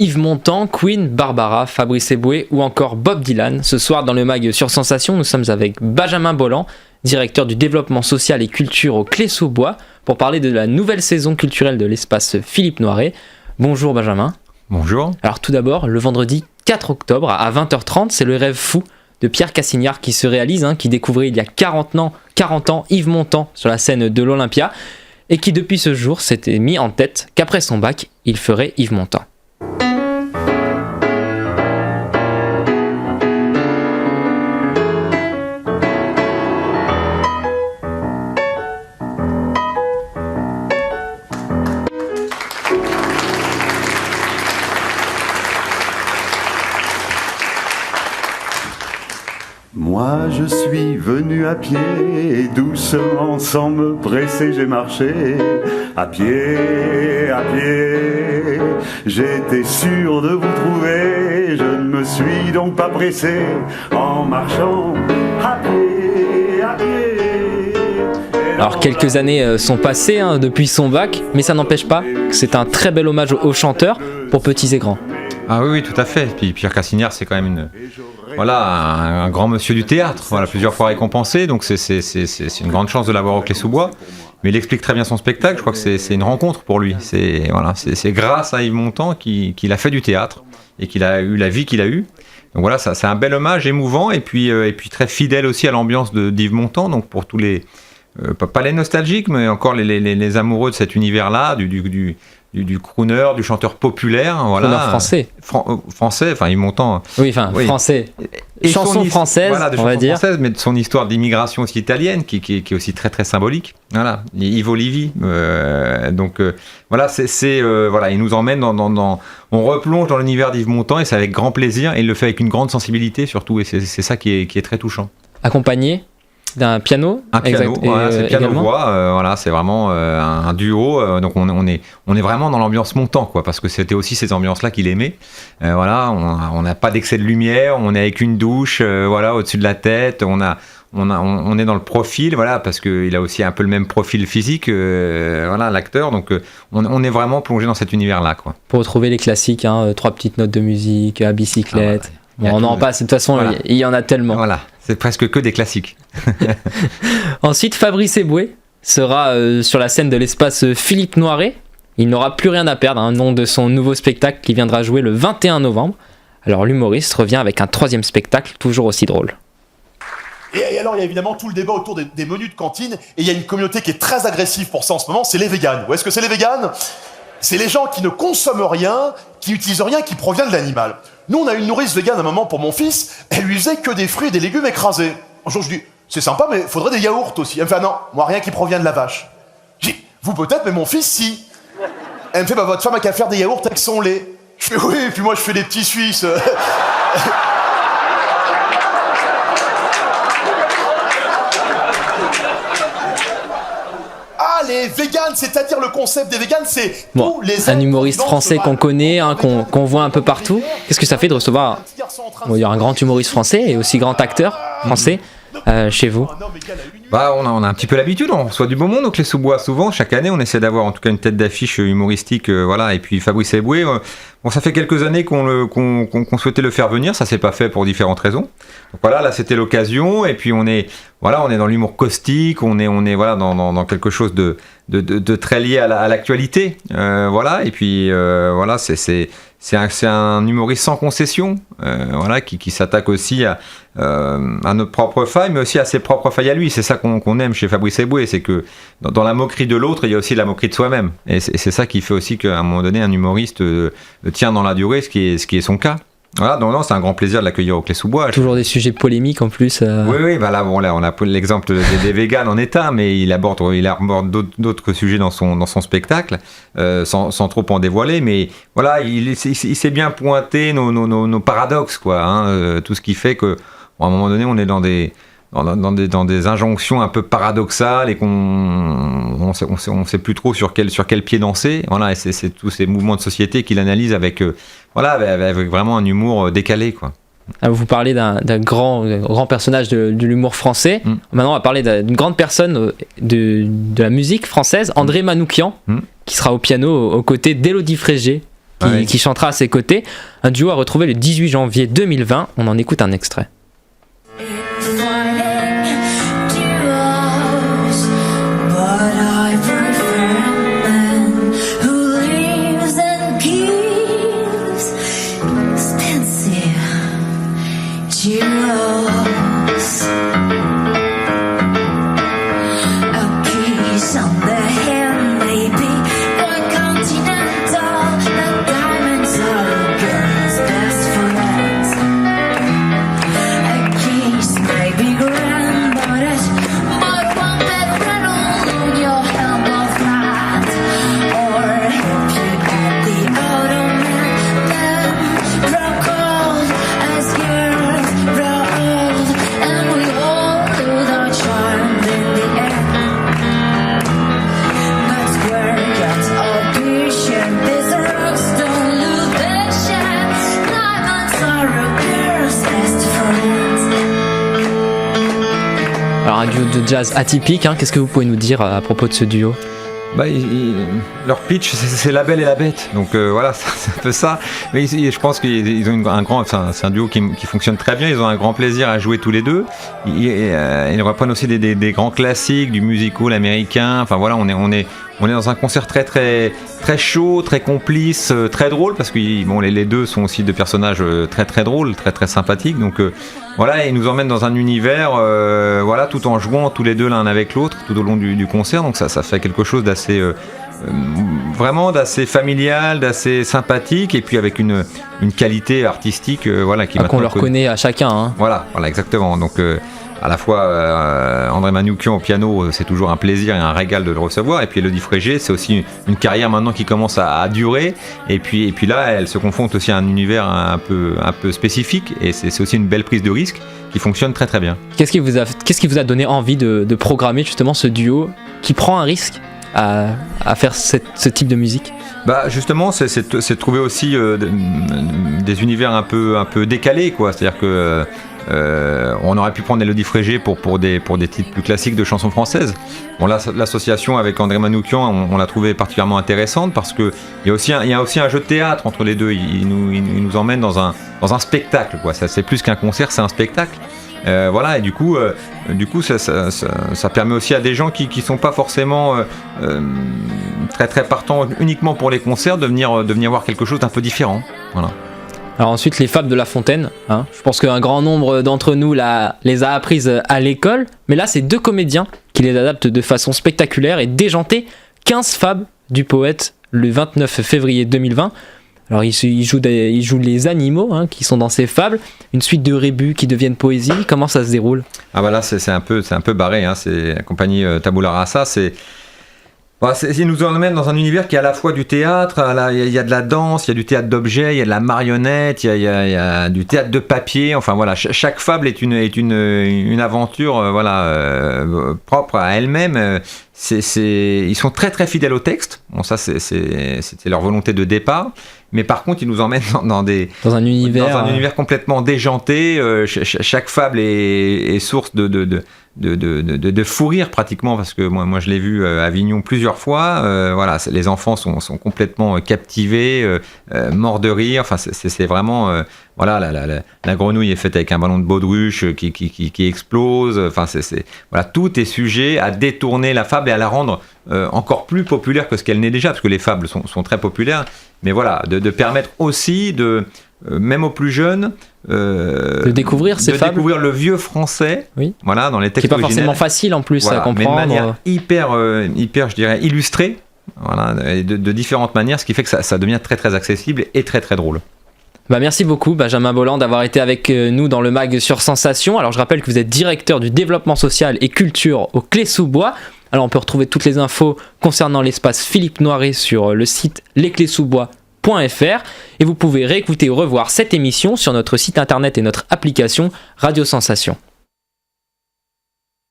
Yves Montand, Queen, Barbara, Fabrice Eboué ou encore Bob Dylan. Ce soir dans le mag sur Sensation, nous sommes avec Benjamin Bolland, directeur du développement social et culture au Clé-sous-Bois, pour parler de la nouvelle saison culturelle de l'espace Philippe Noiret. Bonjour Benjamin. Bonjour. Alors tout d'abord, le vendredi 4 octobre à 20h30, c'est le rêve fou de Pierre Cassignard qui se réalise, qui découvrait il y a 40 ans Yves Montand sur la scène de l'Olympia et qui depuis ce jour s'était mis en tête qu'après son bac, il ferait Yves Montand. Moi je suis venu à pied et doucement sans me presser j'ai marché. À pied, j'étais sûr de vous trouver. Je ne me suis donc pas pressé en marchant à pied. Alors quelques années sont passées depuis son bac, mais ça n'empêche pas que c'est un très bel hommage aux chanteurs pour petits et grands. Ah oui, tout à fait. Puis Pierre Cassignard, c'est quand même un grand monsieur du théâtre, plusieurs fois récompensé, donc c'est une grande chance de l'avoir au Clé-sous-Bois. Mais il explique très bien son spectacle, je crois que c'est une rencontre pour lui. C'est grâce à Yves Montand qu'il a fait du théâtre et qu'il a eu la vie qu'il a eue. Donc voilà, ça, c'est un bel hommage émouvant et puis très fidèle aussi à l'ambiance d'Yves Montand, donc pour tous les... pas les nostalgiques, mais encore les amoureux de cet univers-là, du crooner, du chanteur populaire, voilà. Crooner français. Français, Yves Montand. Oui, français. Et chanson française, on va dire. Française, mais de son histoire d'immigration aussi italienne, qui est aussi très très symbolique. Voilà, Yves Olivi. Voilà, il nous emmène on replonge dans l'univers d'Yves Montand et c'est avec grand plaisir. Et il le fait avec une grande sensibilité surtout, et c'est ça qui est très touchant. Accompagné d'un piano. C'est piano-voix, c'est vraiment un duo, donc on est vraiment dans l'ambiance Montand, parce que c'était aussi ces ambiances-là qu'il aimait. On n'a pas d'excès de lumière, on est avec une douche, au-dessus de la tête, on est dans le profil, parce qu'il a aussi un peu le même profil physique, l'acteur, donc on est vraiment plongé dans cet univers-là, Pour retrouver les classiques, 3 petites notes de musique, à bicyclette. On en passe, de toute façon, il y en a tellement. Voilà. C'est presque que des classiques. Ensuite, Fabrice Eboué sera sur la scène de l'espace Philippe Noiret. Il n'aura plus rien à perdre, nom de son nouveau spectacle qui viendra jouer le 21 novembre. Alors l'humoriste revient avec un 3e spectacle toujours aussi drôle. Et alors il y a évidemment tout le débat autour des menus de cantine, et il y a une communauté qui est très agressive pour ça en ce moment, c'est les véganes. Où est-ce que c'est les véganes ? C'est les gens qui ne consomment rien, qui n'utilisent rien qui provient de l'animal. Nous, on a une nourrice végane à un moment pour mon fils, elle lui faisait que des fruits et des légumes écrasés. Un jour, je dis, c'est sympa, mais faudrait des yaourts aussi. Elle me fait, ah non, moi, rien qui provient de la vache. J'ai dit, vous peut-être, mais mon fils, si. Elle me fait, votre femme a qu'à faire des yaourts avec son lait. Je fais, oui, et puis moi, je fais des petits Suisses. Les véganes, c'est-à-dire le concept des véganes, c'est tous les... Un humoriste français qu'on connaît, qu'on voit un peu partout. Qu'est-ce que ça fait de recevoir un grand humoriste français et aussi grand acteur français chez vous? On a un petit peu l'habitude, on reçoit du beau monde au Clé-sous-Bois souvent. Chaque année, on essaie d'avoir en tout cas une tête d'affiche humoristique, et puis Fabrice Eboué. Ça fait quelques années qu'on souhaitait le faire venir, ça s'est pas fait pour différentes raisons. Donc là c'était l'occasion, et puis on est dans l'humour caustique, on est dans quelque chose de très lié à l'actualité, et puis c'est un humoriste sans concession, qui s'attaque aussi à notre propre faille, mais aussi à ses propres failles à lui. C'est ça qu'on aime chez Fabrice Eboué, c'est que dans la moquerie de l'autre, il y a aussi la moquerie de soi-même. Et c'est ça qui fait aussi qu'à un moment donné, un humoriste tient dans la durée, ce qui est son cas. Voilà, donc c'est un grand plaisir de l'accueillir au Clé-sous-Bois. Toujours des sujets polémiques en plus. Oui, là on a pris l'exemple des véganes en état, mais il aborde d'autres sujets dans son spectacle, sans trop en dévoiler. Mais il sait bien pointer nos paradoxes, tout ce qui fait que à un moment donné on est dans des injonctions un peu paradoxales et qu'on sait plus trop sur quel pied danser. Et c'est tous ces mouvements de société qu'il analyse avec vraiment un humour décalé, Vous parlez d'un grand personnage de l'humour français. Maintenant, on va parler d'une grande personne de la musique française, André Manoukian, qui sera au piano aux côtés d'Élodie Frégé. qui chantera à ses côtés. Un duo à retrouver le 18 janvier 2020. On en écoute un extrait. Alors un duo de jazz atypique, hein. Qu'est-ce que vous pouvez nous dire à propos de ce duo ? Leur pitch, c'est la belle et la bête, donc voilà, c'est un peu ça. Mais je pense qu'ils ont c'est un duo qui fonctionne très bien. Ils ont un grand plaisir à jouer tous les deux. Ils reprennent aussi des grands classiques du musical américain. Enfin voilà, on est dans un concert très très très chaud, très complice, très drôle, parce que les deux sont aussi deux personnages très très drôles, très très sympathiques. Donc voilà, ils nous emmènent dans un univers, voilà, tout en jouant tous les deux l'un avec l'autre tout au long du concert. Donc ça fait quelque chose d'assez vraiment d'assez familial, d'assez sympathique, et puis avec une qualité artistique, voilà, qui qu'on leur connaît à chacun. Hein. Voilà, exactement. Donc à la fois André Manoukian au piano, c'est toujours un plaisir et un régal de le recevoir, et puis Élodie Frégé, c'est aussi une carrière maintenant qui commence à durer, et puis là elle se confronte aussi à un univers un peu spécifique, et c'est aussi une belle prise de risque qui fonctionne très très bien. Qu'est-ce qui vous a donné envie de programmer justement ce duo qui prend un risque à faire ce type de musique? Justement, c'est de trouver aussi des univers un peu décalés, quoi. C'est-à-dire que on aurait pu prendre Élodie Frégé pour des titres plus classiques de chansons françaises. Bon, là, l'association avec André Manoukian, on l'a trouvé particulièrement intéressante, parce que il y a aussi un jeu de théâtre entre les deux. Il nous emmène dans un spectacle, quoi. Ça, c'est plus qu'un concert, c'est un spectacle. Voilà, et du coup ça permet aussi à des gens qui sont pas forcément très très partants uniquement pour les concerts de venir voir quelque chose d'un peu différent. Voilà. Alors ensuite, les fables de La Fontaine, hein. Je pense qu'un grand nombre d'entre nous les a apprises à l'école, mais là c'est deux comédiens qui les adaptent de façon spectaculaire et déjantée. 15 fables du poète le 29 février 2020. Alors il joue les animaux, hein, qui sont dans ces fables, une suite de rébus qui deviennent poésie. Comment ça se déroule ? Là c'est un peu barré, hein. C'est la compagnie Tabula Rasa, il nous emmène dans un univers qui est à la fois du théâtre, il y a de la danse, il y a du théâtre d'objets, il y a de la marionnette, il y a du théâtre de papier. Enfin voilà, chaque fable est une aventure, propre à elle-même. Ils sont très très fidèles au texte. Bon, ça c'était leur volonté de départ. Mais par contre, ils nous emmènent dans un univers complètement déjanté. Chaque fable est source de fou rire pratiquement, parce que moi je l'ai vu à Avignon plusieurs fois. Les enfants sont complètement captivés, morts de rire. Enfin, c'est vraiment la grenouille est faite avec un ballon de baudruche qui explose. Enfin, tout est sujet à détourner la fable et à la rendre encore plus populaire que ce qu'elle n'est déjà, parce que les fables sont très populaires. Mais voilà, de permettre aussi même aux plus jeunes, de découvrir ces fables, découvrir le vieux français, oui. Voilà, dans les textes qui n'est pas originels. forcément facile en plus à comprendre. Mais de manière hyper, je dirais, illustrée, voilà, et de différentes manières, ce qui fait que ça devient très très accessible et très très drôle. Merci beaucoup Benjamin Bolland d'avoir été avec nous dans le mag sur Sensation. Alors je rappelle que vous êtes directeur du développement social et culture au Clés-sous-Bois. Alors on peut retrouver toutes les infos concernant l'espace Philippe Noiret sur le site lescléssousbois.fr, et vous pouvez réécouter ou revoir cette émission sur notre site internet et notre application Radio Sensation.